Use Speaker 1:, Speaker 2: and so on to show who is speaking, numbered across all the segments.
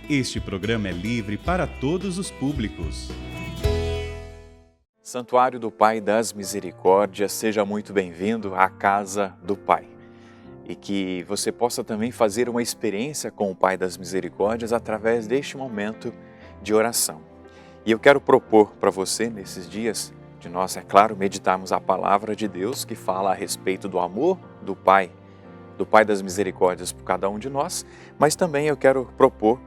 Speaker 1: Este programa é livre para todos os públicos.
Speaker 2: Santuário do Pai das Misericórdias, seja muito bem-vindo à Casa do Pai. E que você possa também fazer uma experiência com o Pai das Misericórdias através deste momento de oração. E eu quero propor para você, nesses dias, de nós, é claro, meditarmos a Palavra de Deus que fala a respeito do amor do Pai das Misericórdias por cada um de nós, mas também eu quero propor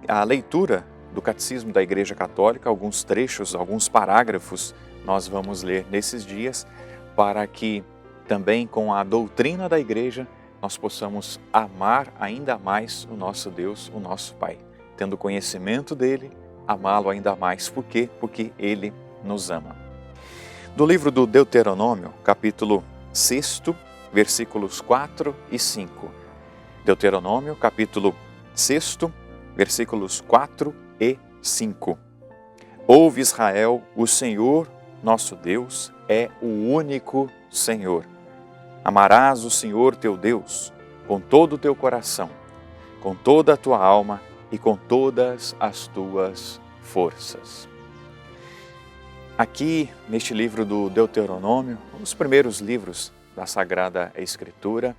Speaker 2: a leitura do Catecismo da Igreja Católica, alguns trechos, alguns parágrafos nós vamos ler nesses dias, para que também com a doutrina da Igreja nós possamos amar ainda mais o nosso Deus, o nosso Pai. Tendo conhecimento dEle, amá-lo ainda mais. Por quê? Porque Ele nos ama. Do livro do Deuteronômio, capítulo 6, versículos 4 e 5. Deuteronômio, capítulo 6, versículos 4 e 5. Ouve, Israel, o Senhor, nosso Deus, é o único Senhor. Amarás o Senhor teu Deus com todo o teu coração, com toda a tua alma e com todas as tuas forças. Aqui, neste livro do Deuteronômio, os primeiros livros da Sagrada Escritura,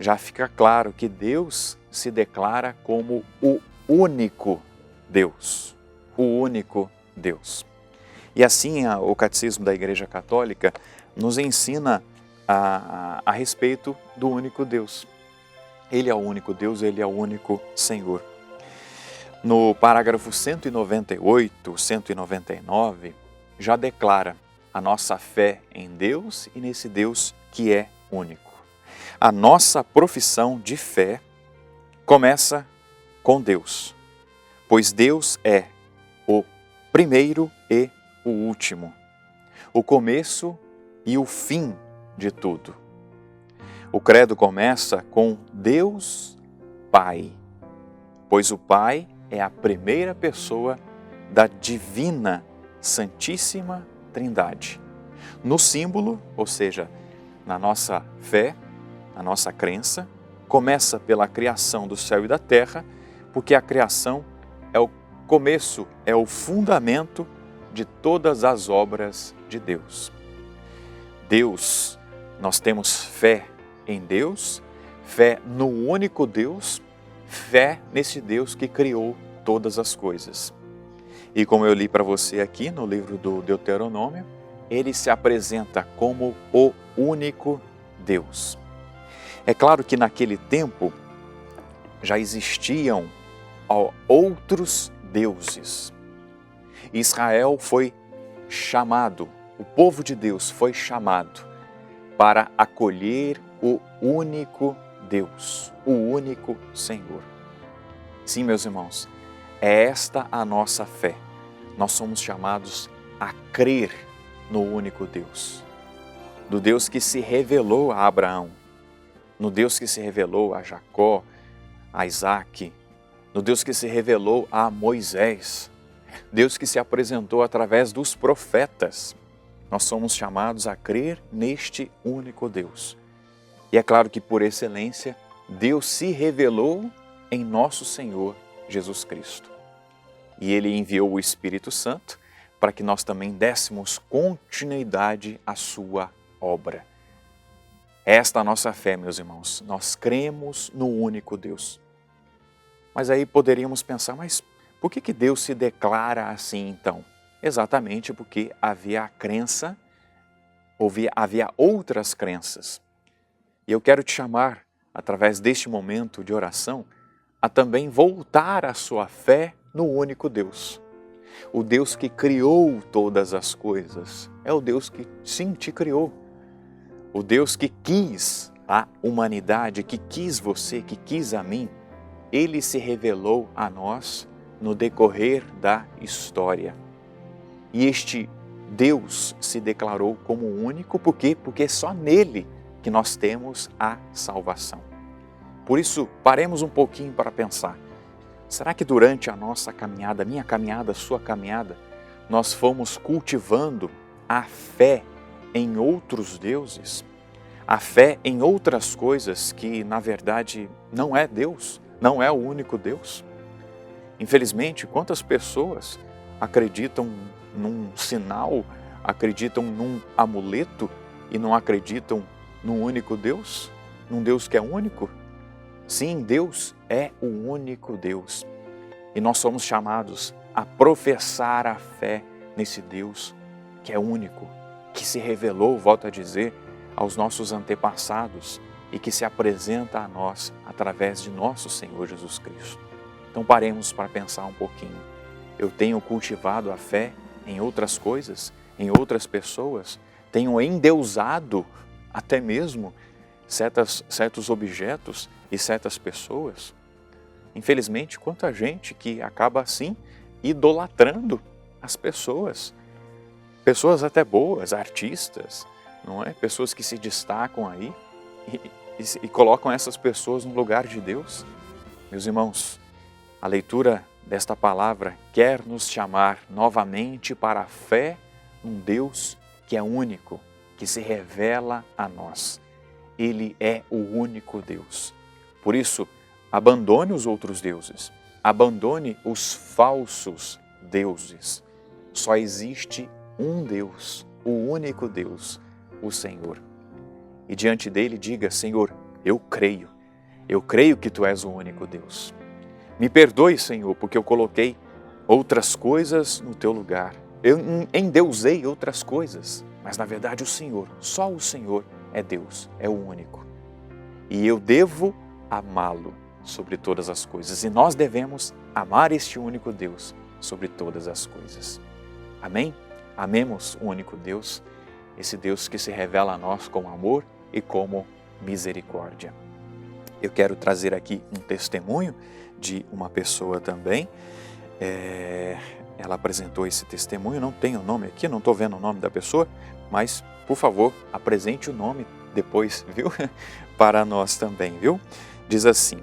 Speaker 2: já fica claro que Deus se declara como o único Deus, o único Deus. E assim o Catecismo da Igreja Católica nos ensina a respeito do único Deus. Ele é o único Deus, Ele é o único Senhor. No parágrafo 198, 199, já declara a nossa fé em Deus e nesse Deus que é único. A nossa profissão de fé começa com Deus, pois Deus é o primeiro e o último, o começo e o fim de tudo. O credo começa com Deus Pai, pois o Pai é a primeira pessoa da divina Santíssima Trindade. No símbolo, ou seja, na nossa fé, na nossa crença, começa pela criação do céu e da terra, porque a criação é o começo, é o fundamento de todas as obras de Deus. Deus, nós temos fé em Deus, fé no único Deus, fé nesse Deus que criou todas as coisas. E como eu li para você aqui no livro do Deuteronômio, ele se apresenta como o único Deus. É claro que naquele tempo já existiam outros deuses. Israel foi chamado, o povo de Deus foi chamado para acolher o único Deus, o único Senhor. Sim, meus irmãos, é esta a nossa fé. Nós somos chamados a crer no único Deus, do Deus que se revelou a Abraão, no Deus que se revelou a Jacó, a Isaac, no Deus que se revelou a Moisés, Deus que se apresentou através dos profetas. Nós somos chamados a crer neste único Deus. E é claro que, por excelência, Deus se revelou em nosso Senhor Jesus Cristo. E Ele enviou o Espírito Santo para que nós também dessemos continuidade à sua obra. Esta é a nossa fé, meus irmãos. Nós cremos no único Deus. Mas aí poderíamos pensar, mas por que Deus se declara assim então? Exatamente porque havia a crença, havia outras crenças. E eu quero te chamar, através deste momento de oração, a também voltar a sua fé no único Deus. O Deus que criou todas as coisas. É o Deus que sim te criou. O Deus que quis a humanidade, que quis você, que quis a mim. Ele se revelou a nós no decorrer da história. E este Deus se declarou como único, por quê? Porque é só nele que nós temos a salvação. Por isso, paremos um pouquinho para pensar. Será que durante a nossa caminhada, minha caminhada, sua caminhada, nós fomos cultivando a fé em outros deuses? A fé em outras coisas que, na verdade, não é Deus, não é o único Deus? Infelizmente, quantas pessoas acreditam num sinal, acreditam num amuleto e não acreditam num único Deus? Num Deus que é único? Sim, Deus é o único Deus. E nós somos chamados a professar a fé nesse Deus que é único, que se revelou, volto a dizer, aos nossos antepassados e que se apresenta a nós através de nosso Senhor Jesus Cristo. Então paremos para pensar um pouquinho. Eu tenho cultivado a fé em outras coisas, em outras pessoas? Tenho endeusado até mesmo certos objetos e certas pessoas? Infelizmente, quanta gente que acaba assim idolatrando as pessoas. Pessoas até boas, artistas, não é? Pessoas que se destacam aí e colocam essas pessoas no lugar de Deus. Meus irmãos, a leitura desta palavra quer nos chamar novamente para a fé num Deus que é único, que se revela a nós. Ele é o único Deus. Por isso, abandone os outros deuses, abandone os falsos deuses. Só existe um Deus, o único Deus, o Senhor. E diante dele diga: Senhor, eu creio que Tu és o único Deus. Me perdoe, Senhor, porque eu coloquei outras coisas no Teu lugar. Eu endeusei outras coisas, mas na verdade o Senhor, só o Senhor é Deus, é o único. E eu devo amá-lo sobre todas as coisas. E nós devemos amar este único Deus sobre todas as coisas. Amém? Amemos o único Deus, esse Deus que se revela a nós com amor e como misericórdia. Eu quero trazer aqui um testemunho de uma pessoa também. Ela apresentou esse testemunho, não tem o nome aqui, não estou vendo o nome da pessoa, mas, por favor, apresente o nome depois, viu? Para nós também, viu? Diz assim: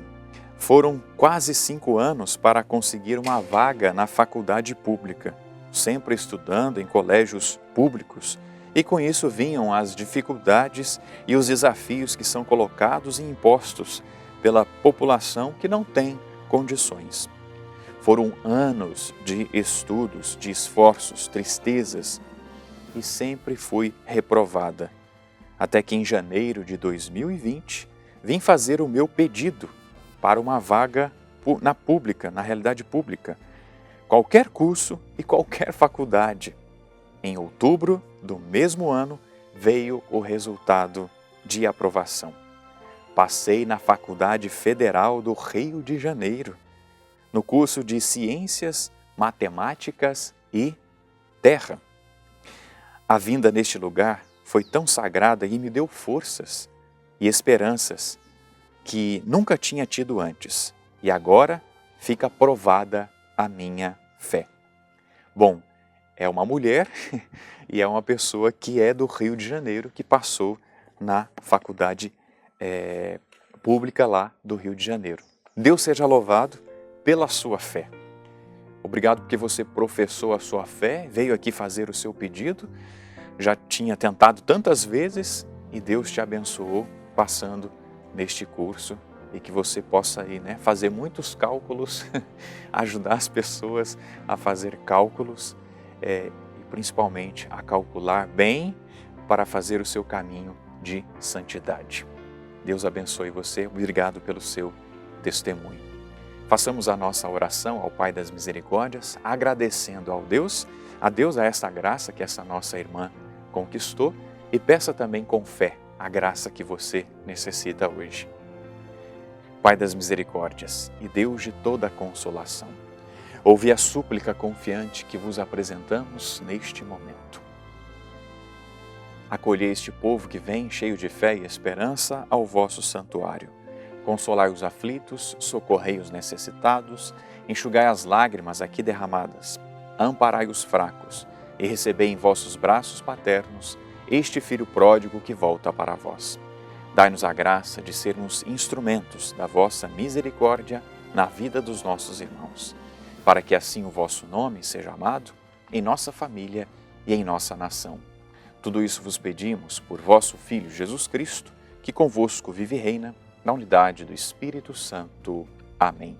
Speaker 2: foram quase 5 anos para conseguir uma vaga na faculdade pública, sempre estudando em colégios públicos, e com isso vinham as dificuldades e os desafios que são colocados e impostos pela população que não tem condições. Foram anos de estudos, de esforços, tristezas, e sempre fui reprovada. Até que em janeiro de 2020, vim fazer o meu pedido para uma vaga na realidade pública, qualquer curso e qualquer faculdade. Em outubro do mesmo ano, veio o resultado de aprovação. Passei na Faculdade Federal do Rio de Janeiro, no curso de Ciências, Matemáticas e Terra. A vinda neste lugar foi tão sagrada e me deu forças e esperanças que nunca tinha tido antes. E agora fica provada a minha fé. Bom, é uma mulher e é uma pessoa que é do Rio de Janeiro, que passou na faculdade pública lá do Rio de Janeiro. Deus seja louvado pela sua fé. Obrigado porque você professou a sua fé, veio aqui fazer o seu pedido, já tinha tentado tantas vezes e Deus te abençoou passando neste curso e que você possa aí, fazer muitos cálculos, ajudar as pessoas a fazer cálculos e principalmente a calcular bem para fazer o seu caminho de santidade. Deus abençoe você, obrigado pelo seu testemunho. Façamos a nossa oração ao Pai das Misericórdias, agradecendo a Deus a essa graça que essa nossa irmã conquistou e peça também com fé a graça que você necessita hoje. Pai das Misericórdias e Deus de toda a consolação, ouvi a súplica confiante que vos apresentamos neste momento. Acolhei este povo que vem cheio de fé e esperança ao vosso santuário. Consolai os aflitos, socorrei os necessitados, enxugai as lágrimas aqui derramadas, amparai os fracos e recebei em vossos braços paternos este filho pródigo que volta para vós. Dai-nos a graça de sermos instrumentos da vossa misericórdia na vida dos nossos irmãos, para que assim o vosso nome seja amado em nossa família e em nossa nação. Tudo isso vos pedimos por vosso Filho Jesus Cristo, que convosco vive e reina na unidade do Espírito Santo. Amém.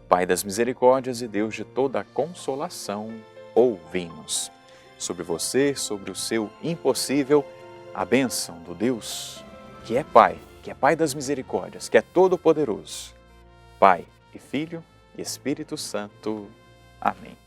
Speaker 2: Pai das misericórdias e Deus de toda a consolação, ouvimos. Sobre você, sobre o seu impossível, a bênção do Deus que é Pai das misericórdias, que é todo-poderoso. Pai e Filho e Espírito Santo. Amém.